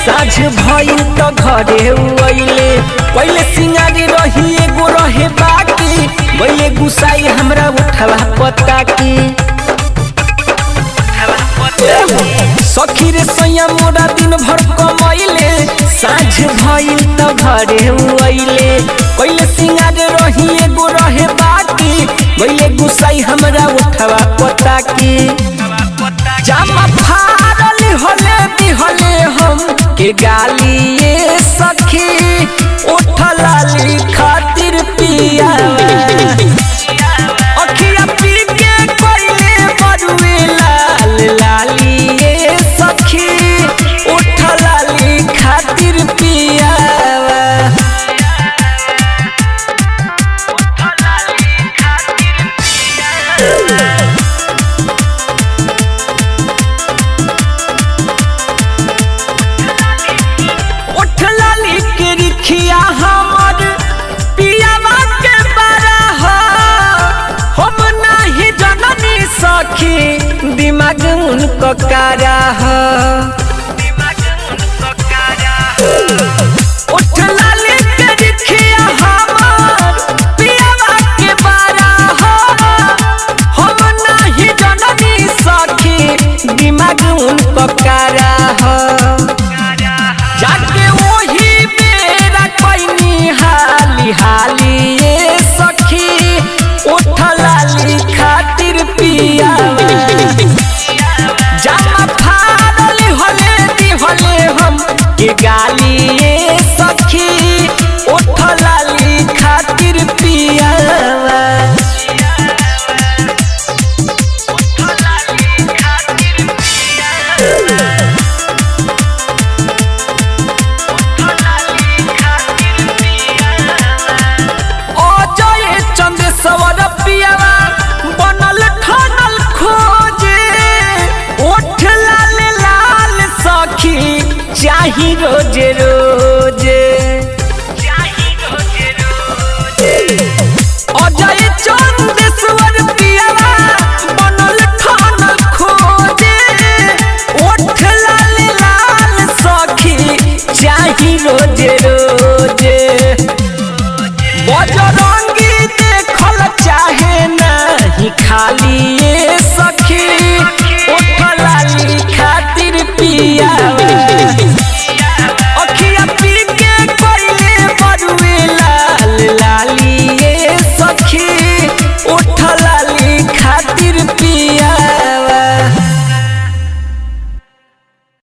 साझ भइल तो घरे अइले पहले सिंगारी रही एगो रहे बाकी गइले गुसाई हमरा उठला पता की सखी रे सैया मोरा दिन भर कमैले साझ भइल तो घरे अइले पहले सिंगारी रही एगो रहे बाकी गइले गुसाई हमरा उठला पता की जामा फाड़ल होले दिहले हम के गालिए सखी उठलाली खातिर पिया अखिया पी के कोइले बरुए लाल लालिए सखी उठलाली खातिर पिया हमर पियावा के बारा हम नहीं जननी सखी दिमाग उनको कारा उठला लेके रिखिया हमर पियावा के बारा हम नहीं जननी सखी दिमाग उनको कारा हालिए सखी उठलाली खातिर पिया जामा फाड़ल होले दिहले हम के गालिए सखी उठलाली खातिर पिया सवर पियावा बनल ठनल खोजे उठ लाल लाल सखी चाही रो